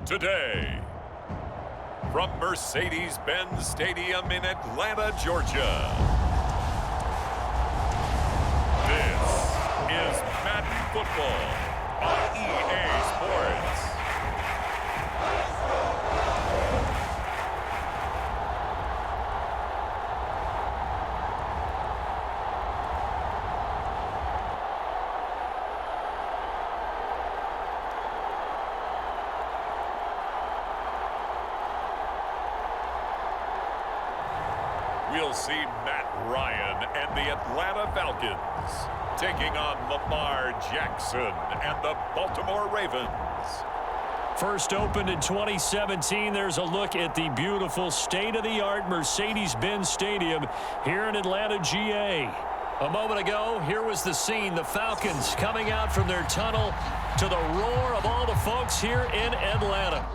today. From Mercedes-Benz Stadium in Atlanta, Georgia. This is Madden Football on EA Sports. We'll see Matt Ryan and the Atlanta Falcons taking on Lamar Jackson and the Baltimore Ravens. First opened in 2017, there's a look at the beautiful state-of-the-art Mercedes-Benz Stadium here in Atlanta, GA. A moment ago, here was the scene. The Falcons coming out from their tunnel to the roar of all the folks here in Atlanta.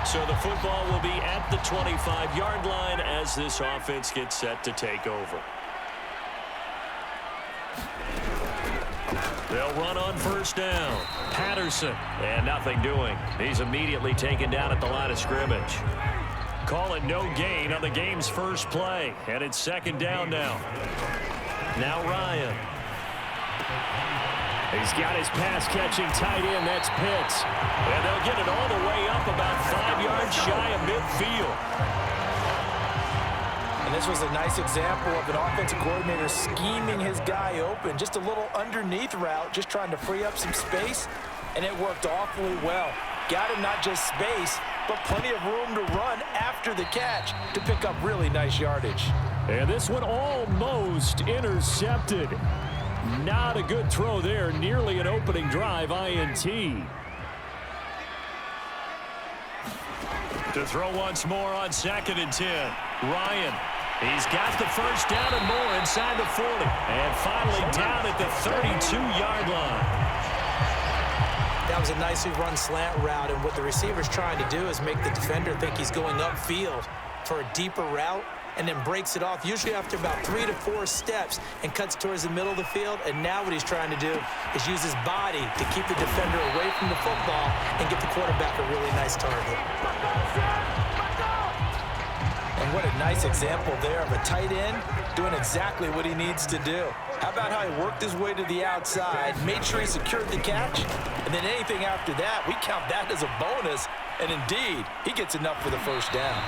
So the football will be at the 25-yard line as this offense gets set to take over. They'll run on first down. Patterson, and nothing doing. He's immediately taken down at the line of scrimmage. Call it no gain on the game's first play, and it's second down now. Now Ryan. He's got his pass-catching tight end. That's Pitts. And they'll get it all the way up about 5 yards shy of midfield. And this was a nice example of an offensive coordinator scheming his guy open. Just a little underneath route, just trying to free up some space. And it worked awfully well. Got him not just space, but plenty of room to run after the catch to pick up really nice yardage. And this one almost intercepted. Not a good throw there. Nearly an opening drive INT. To throw once more on 2nd and 10. Ryan. He's got the first down and more inside the 40. And finally down at the 32-yard line. That was a nicely run slant route. And what the receiver's trying to do is make the defender think he's going upfield for a deeper route, and then breaks it off, usually after about 3 to 4 steps, and cuts towards the middle of the field. And now what he's trying to do is use his body to keep the defender away from the football and get the quarterback a really nice target. And what a nice example there of a tight end doing exactly what he needs to do. How about how he worked his way to the outside, made sure he secured the catch, and then anything after that, we count that as a bonus. And indeed, he gets enough for the first down.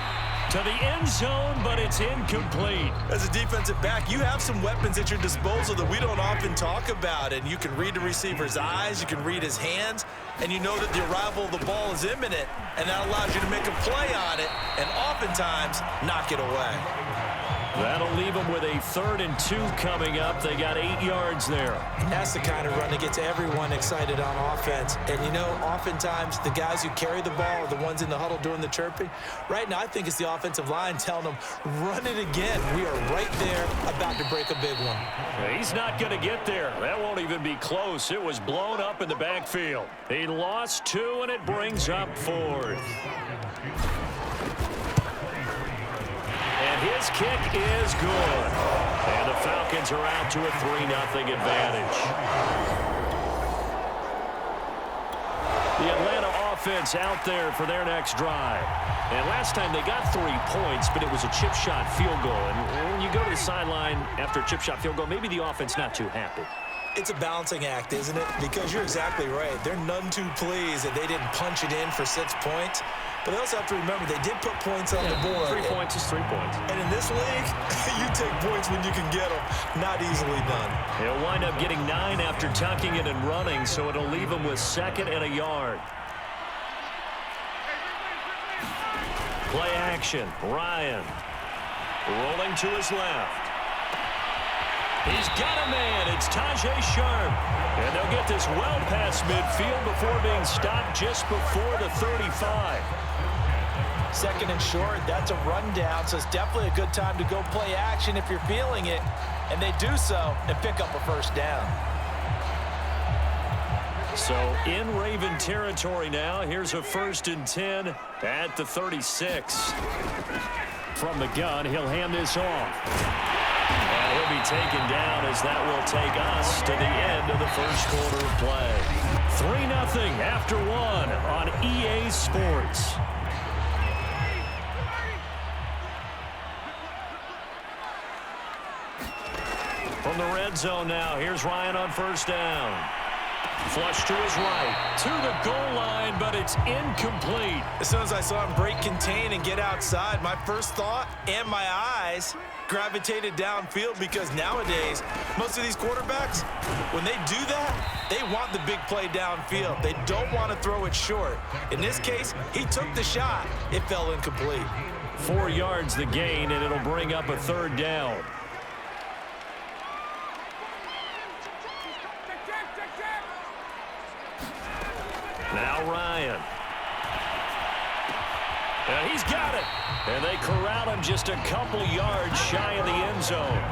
To the end zone, but it's incomplete. As a defensive back, you have some weapons at your disposal that we don't often talk about. And you can read the receiver's eyes, you can read his hands, and you know that the arrival of the ball is imminent, and that allows you to make a play on it and oftentimes knock it away. That'll leave them with a 3rd and 2 coming up. They got 8 yards there. That's the kind of run that gets everyone excited on offense. And, you know, oftentimes the guys who carry the ball are the ones in the huddle doing the chirping. Right now, I think it's the offensive line telling them, run it again. We are right there about to break a big one. He's not going to get there. That won't even be close. It was blown up in the backfield. He lost 2, and it brings up 4th. And his kick is good. And the Falcons are out to a 3-0 advantage. The Atlanta offense out there for their next drive. And last time they got 3 points, but it was a chip shot field goal. And when you go to the sideline after a chip shot field goal, maybe the offense not too happy. It's a balancing act, isn't it? Because you're exactly right. They're none too pleased that they didn't punch it in for 6 points. But they also have to remember they did put points on the board. 3 points is 3 points. And in this league, you take points when you can get them. Not easily done. He'll wind up getting 9 after tucking it and running, so it'll leave him with 2nd and a yard. Play action. Ryan rolling to his left. He's got a man. It's Tajay Sharp. And they'll get this well past midfield before being stopped just before the 35. 2nd and short, that's a rundown, so it's definitely a good time to go play action if you're feeling it. And they do so and pick up a first down. So in Raven territory now, here's a 1st and 10 at the 36. From the gun, he'll hand this off. And he'll be taken down as that will take us to the end of the first quarter of play. 3-0 after one on EA Sports. From the red zone now, here's Ryan on first down. Flush to his right, to the goal line, but it's incomplete. As soon as I saw him break contain and get outside, my first thought and my eyes gravitated downfield, because nowadays, most of these quarterbacks, when they do that, they want the big play downfield. They don't want to throw it short. In this case, he took the shot. It fell incomplete. 4 yards the gain, and it'll bring up a third down. Now Ryan. And he's got it. And they corral him just a couple yards shy of the end zone.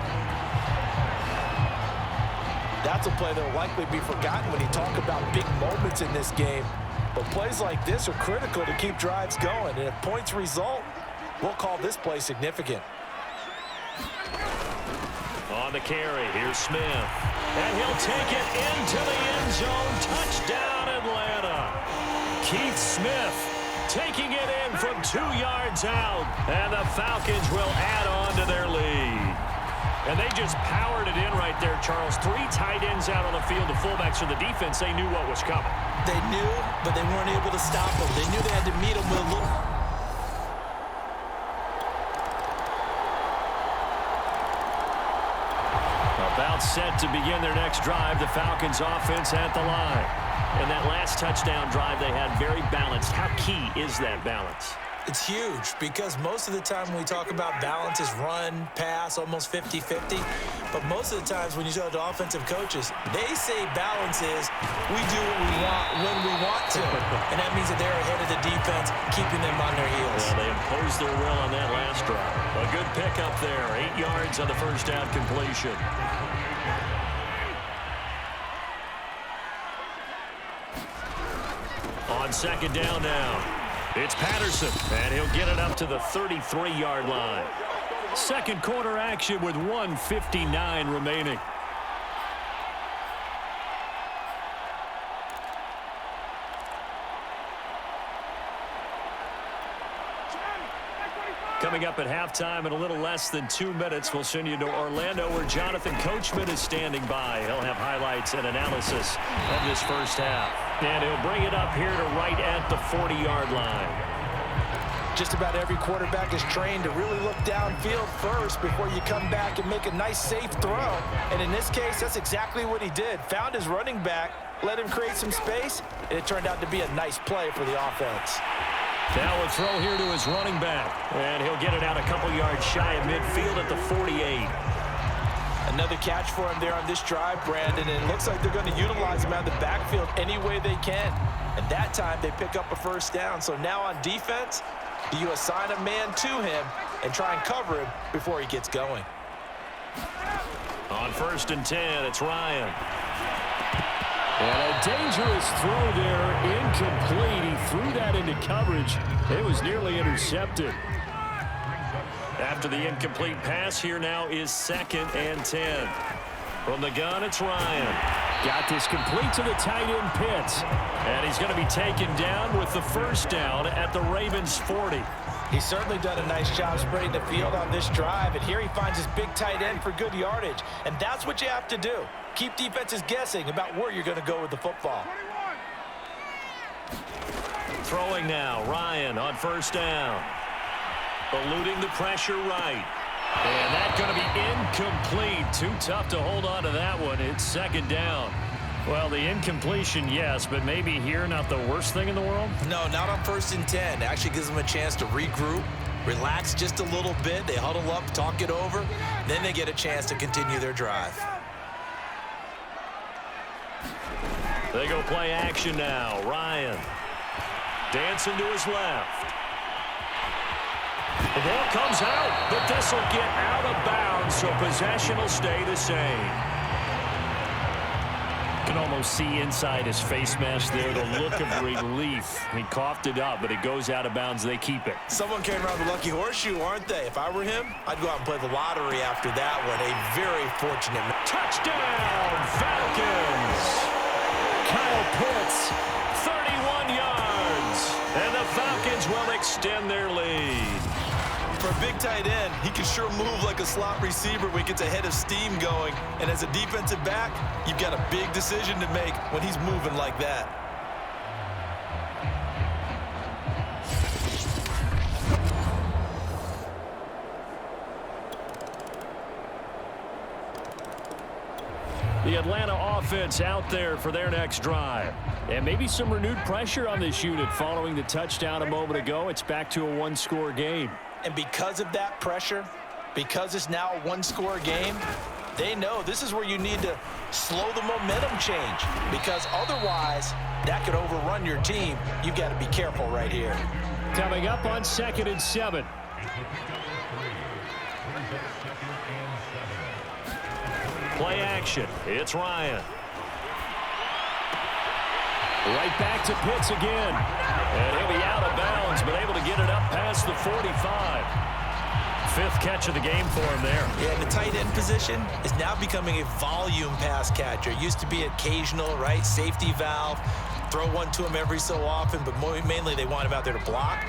That's a play that will likely be forgotten when you talk about big moments in this game. But plays like this are critical to keep drives going. And if points result, we'll call this play significant. On the carry, here's Smith. And he'll take it into the end zone. Touchdown, Atlanta. Keith Smith taking it in from 2 yards out. And the Falcons will add on to their lead. And they just powered it in right there, Charles. 3 tight ends out on the field. The fullbacks for the defense, they knew what was coming. They knew, but they weren't able to stop them. They knew they had to meet them with a little... About set to begin their next drive, the Falcons offense at the line. And that last touchdown drive they had very balanced. How key is that balance? It's huge, because most of the time when we talk about balance is run, pass, almost 50-50. But most of the times when you talk to offensive coaches, they say balance is we do what we want when we want to. And that means that they're ahead of the defense, keeping them on their heels. Yeah, they imposed their will on that last drive. A good pickup there. 8 yards on the first down completion. On second down now. It's Patterson, and he'll get it up to the 33-yard line. Second quarter action with 1:59 remaining. Coming up at halftime in a little less than 2 minutes, we'll send you to Orlando, where Jonathan Coachman is standing by. He'll have highlights and analysis of this first half. And he'll bring it up here to right at the 40-yard line. Just about every quarterback is trained to really look downfield first before you come back and make a nice, safe throw. And in this case, that's exactly what he did. Found his running back, let him create some space, and it turned out to be a nice play for the offense. Now a throw here to his running back. And he'll get it out a couple yards shy of midfield at the 48. Another catch for him there on this drive, Brandon, and it looks like they're going to utilize him out of the backfield any way they can. And that time they pick up a first down. So now on defense, you assign a man to him and try and cover him before he gets going. On 1st and 10, it's Ryan. And a dangerous throw there, incomplete. He threw that into coverage. It was nearly intercepted. After the incomplete pass, here now is 2nd and 10. From the gun, it's Ryan. Got this complete to the tight end Pitts. And he's going to be taken down with the first down at the Ravens 40. He's certainly done a nice job spreading the field on this drive. And here he finds his big tight end for good yardage. And that's what you have to do. Keep defenses guessing about where you're going to go with the football. Throwing now, Ryan on 1st down. Eluding the pressure right. And that's going to be incomplete. Too tough to hold on to that one. It's 2nd down. Well, the incompletion, yes, but maybe here not the worst thing in the world? No, not on 1st and 10. It actually gives them a chance to regroup, relax just a little bit. They huddle up, talk it over. Then they get a chance to continue their drive. They go play action now. Ryan dancing to his left. The ball comes out, but this will get out of bounds, so possession will stay the same. can almost see inside his face mask there the look of relief. He coughed it up, but it goes out of bounds. They keep it. Someone came around the lucky horseshoe, aren't they? If I were him, I'd go out and play the lottery after that one. A very fortunate Touchdown, Falcons! Kyle Pitts, 31 yards. And the Falcons will extend their lead. For a big tight end, he can sure move like a slot receiver when he gets a head of steam going. And as a defensive back, you've got a big decision to make when he's moving like that. The Atlanta offense out there for their next drive. And maybe some renewed pressure on this unit following the touchdown a moment ago. It's back to a one-score game. And because of that pressure, because it's now a one-score game, they know this is where you need to slow the momentum change, because otherwise that could overrun your team. You've got to be careful right here. Coming up on 2nd and 7. Play action. It's Ryan. Right back to Pitts again. And he'll be out of bounds, but able to get it up past the 45. 5th catch of the game for him there. Yeah, the tight end position is now becoming a volume pass catcher. It used to be occasional, right? Safety valve. Throw one to him every so often, but mainly they want him out there to block.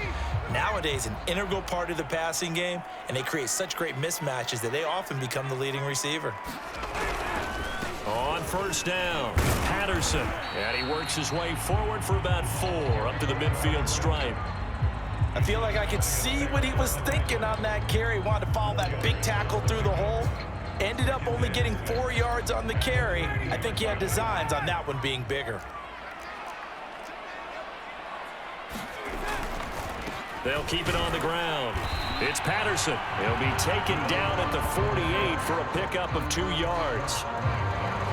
Nowadays, an integral part of the passing game, and they create such great mismatches that they often become the leading receiver. On 1st down, Patterson. And he works his way forward for about 4 up to the midfield stripe. I feel like I could see what he was thinking on that carry. Wanted to follow that big tackle through the hole. Ended up only getting 4 yards on the carry. I think he had designs on that one being bigger. They'll keep it on the ground. It's Patterson. He'll be taken down at the 48 for a pickup of 2 yards.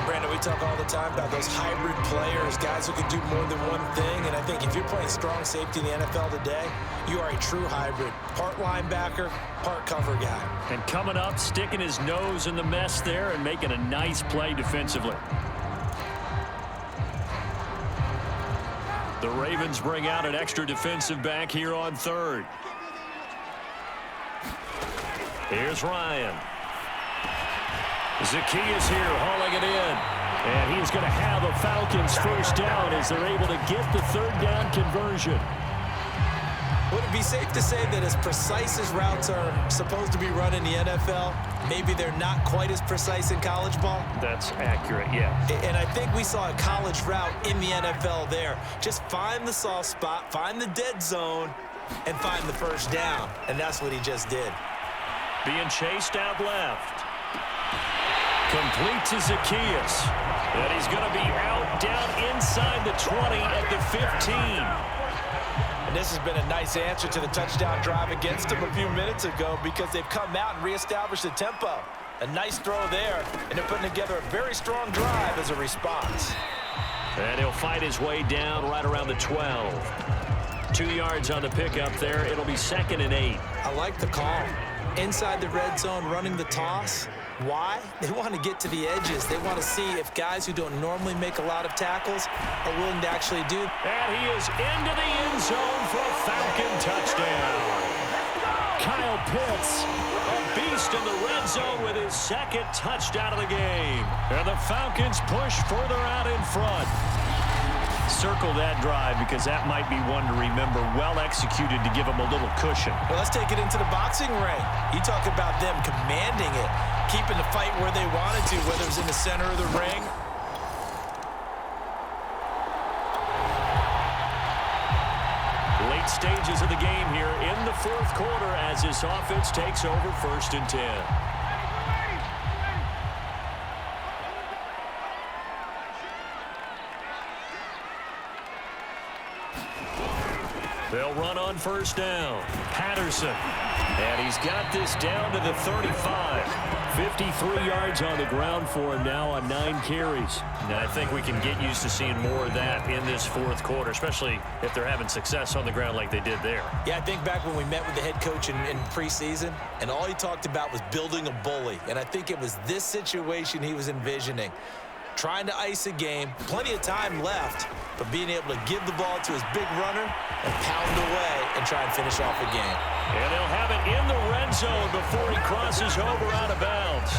Brandon, we talk all the time about those hybrid players, guys who can do more than one thing. And I think if you're playing strong safety in the NFL today, you are a true hybrid. Part linebacker, part cover guy. And coming up, sticking his nose in the mess there and making a nice play defensively. The Ravens bring out an extra defensive back here on 3rd. Here's Ryan. Zacchaeus here hauling it in. And he's going to have a Falcons 1st down as they're able to get the 3rd down conversion. Would it be safe to say that as precise as routes are supposed to be run in the NFL, maybe they're not quite as precise in college ball? That's accurate, yeah. And I think we saw a college route in the NFL there. Just find the soft spot, find the dead zone, and find the 1st down. And that's what he just did. Being chased out left. Complete to Zacchaeus. And he's going to be out down inside the 20 at the 15. And this has been a nice answer to the touchdown drive against them a few minutes ago, because they've come out and reestablished the tempo. A nice throw there, and they're putting together a very strong drive as a response. And he'll fight his way down right around the 12. 2 yards on the pickup there. It'll be 2nd and 8. I like the call. Inside the red zone, running the toss. Why? They want to get to the edges. They want to see if guys who don't normally make a lot of tackles are willing to actually do. And he is into the end zone for a Falcon touchdown. Kyle Pitts, a beast in the red zone with his 2nd touchdown of the game. And the Falcons push further out in front. Circle that drive, because that might be one to remember. Well executed to give them a little cushion. Well, let's take it into the boxing ring. You talk about them commanding it, keeping the fight where they wanted to, whether it was in the center of the ring. Late stages of the game here in the 4th quarter as this offense takes over 1st and 10. They'll run on 1st down. Patterson. And he's got this down to the 35. 53 yards on the ground for him now on 9 carries. And I think we can get used to seeing more of that in this 4th quarter, especially if they're having success on the ground like they did there. Yeah, I think back when we met with the head coach in preseason, and all he talked about was building a bully. And I think it was this situation he was envisioning. trying to ice a game, plenty of time left, but being able to give the ball to his big runner and pound away and try and finish off a game. And they'll have it in the red zone before he crosses over out of bounds.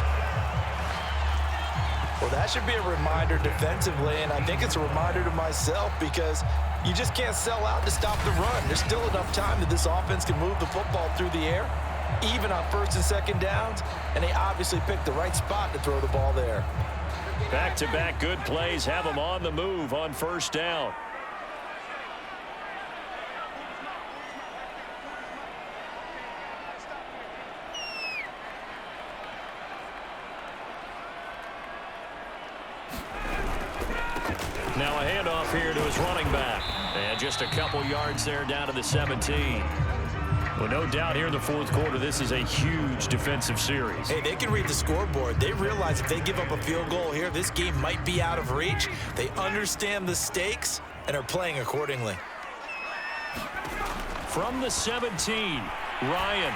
Well, that should be a reminder defensively, and I think it's a reminder to myself because you just can't sell out to stop the run. There's still enough time that this offense can move the football through the air, even on first and second downs, and they obviously picked the right spot to throw the ball there. Back-to-back good plays have them on the move on first down. Now a handoff here to his running back. And just a couple yards there down to the 17. Well, no doubt here in the fourth quarter, this is a huge defensive series. Hey, they can read the scoreboard. They realize if they give up a field goal here, this game might be out of reach. They understand the stakes and are playing accordingly. From the 17, Ryan.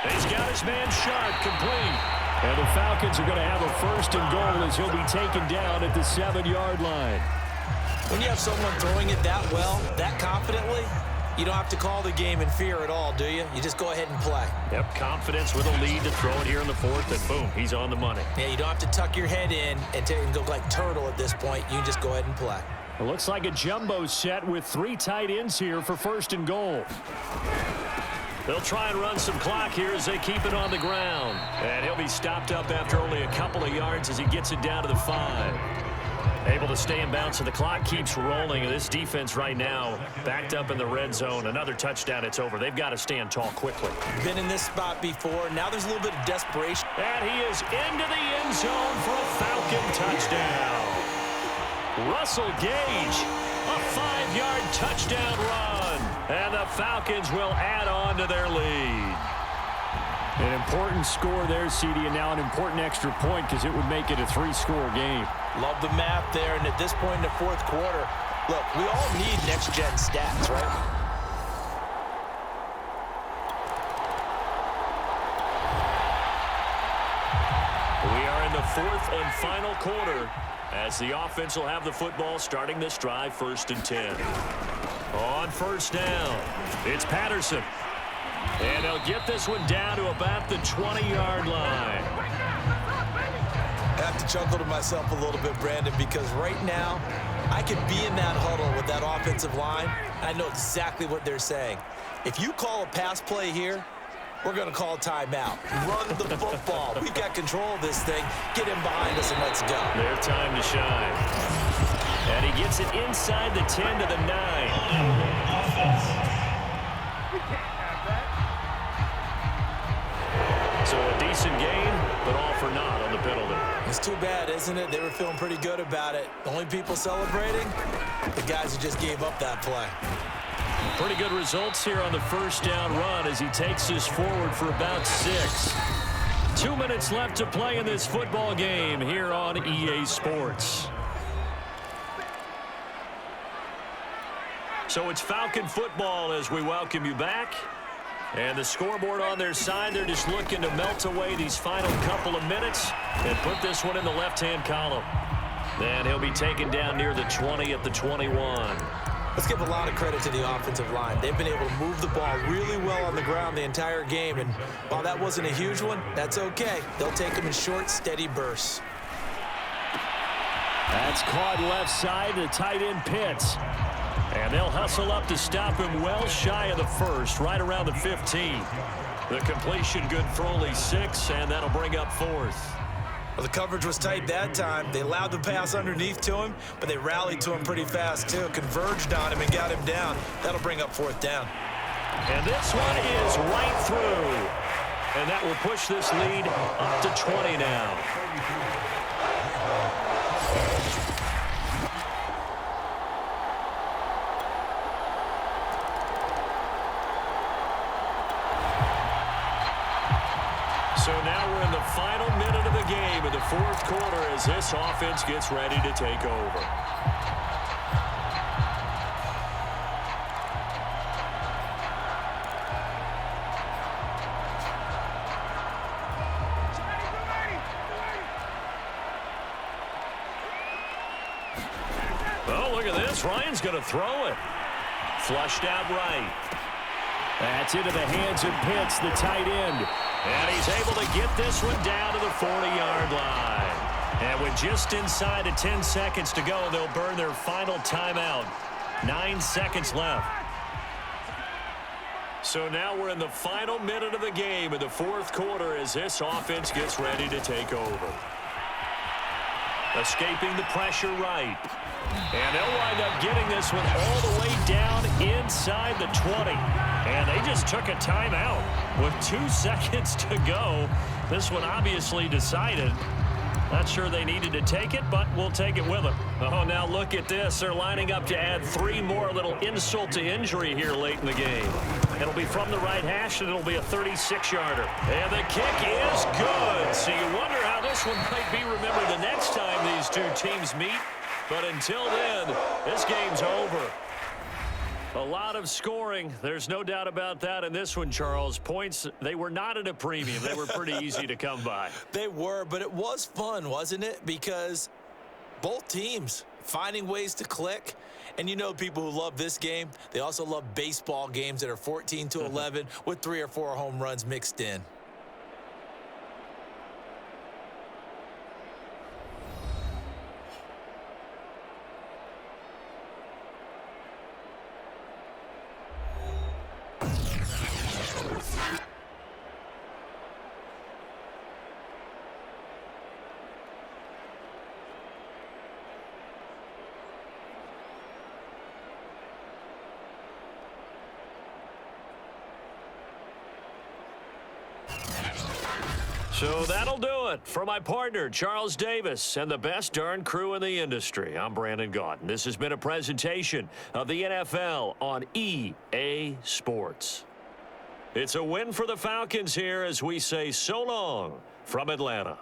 He's got his man Sharp complete. And the Falcons are going to have a first and goal as he'll be taken down at the 7-yard line. When you have someone throwing it that well, that confidently, you don't have to call the game in fear at all, do you? You just go ahead and play. Yep, confidence with a lead to throw it here in the fourth, and boom, he's on the money. Yeah, you don't have to tuck your head in and go like turtle at this point. You just go ahead and play. It looks like a jumbo set with 3 tight ends here for first and goal. They'll try and run some clock here as they keep it on the ground. And he'll be stopped up after only a couple of yards as he gets it down to the 5. Able to stay in bounds, so the clock keeps rolling. And this defense right now backed up in the red zone. Another touchdown, it's over. They've got to stand tall quickly. Been in this spot before. Now there's a little bit of desperation. And he is into the end zone for a Falcon touchdown. Russell Gage, a 5-yard touchdown run. And the Falcons will add on to their lead. An important score there, CD, and now an important extra point because it would make it a 3-score game. Love the math there, and at this point in the fourth quarter, look, we all need next-gen stats, right? We are in the fourth and final quarter as the offense will have the football starting this drive, 1st and 10. On first down, it's Patterson. And they'll get this one down to about the 20-yard line. I have to chuckle to myself a little bit, Brandon, because right now I could be in that huddle with that offensive line, and I know exactly what they're saying. If you call a pass play here, we're going to call timeout. Run the football. We've got control of this thing. Get him behind us and let's go. Their time to shine. And he gets it inside the 10 to the 9. So a decent gain, but all for naught on the penalty. It's too bad, isn't it? They were feeling pretty good about it. The only people celebrating, the guys who just gave up that play. Pretty good results here on the first down run as he takes this forward for about 6. 2 minutes left to play in this football game here on EA Sports. So it's Falcon football as we welcome you back. And the scoreboard on their side, they're just looking to melt away these final couple of minutes and put this one in the left-hand column. Then he'll be taken down near the 20 at the 21. Let's give a lot of credit to the offensive line. They've been able to move the ball really well on the ground the entire game. And while that wasn't a huge one, that's okay. They'll take them in short, steady bursts. That's caught left side to tight end Pitts. And they'll hustle up to stop him well shy of the first, right around the 15. The completion good for only 6, and that'll bring up 4th. Well, the coverage was tight that time. They allowed the pass underneath to him, but they rallied to him pretty fast, too. Converged on him and got him down. That'll bring up 4th down. And this one is right through. And that will push this lead up to 20 now. So now we're in the final minute of the game in the fourth quarter as this offense gets ready to take over. look at this. Ryan's going to throw it. Flushed out right. That's into the hands of Pitts, the tight end. And he's able to get this one down to the 40-yard line. And with just inside of 10 seconds to go, they'll burn their final timeout. 9 seconds left. So now we're in the final minute of the game in the fourth quarter as this offense gets ready to take over. Escaping the pressure right. And they'll wind up getting this one all the way down inside the 20. And they just took a timeout with 2 seconds to go. This one obviously decided. Not sure they needed to take it, but we'll take it with them. Oh, now look at this. They're lining up to add 3 more, little insult to injury here late in the game. It'll be from the right hash, and it'll be a 36-yarder. And the kick is good. So you wonder how this one might be remembered the next time these two teams meet. But until then, this game's over. A lot of scoring. There's no doubt about that in this one, Charles. Points, they were not at a premium. They were pretty easy to come by. They were, but it was fun, wasn't it? Because both teams finding ways to click. And you know people who love this game, they also love baseball games that are 14-11 with 3 or 4 home runs mixed in. So that'll do it for my partner, Charles Davis, and the best darn crew in the industry. I'm Brandon Gaudin. This has been a presentation of the NFL on EA Sports. It's a win for the Falcons here as we say so long from Atlanta.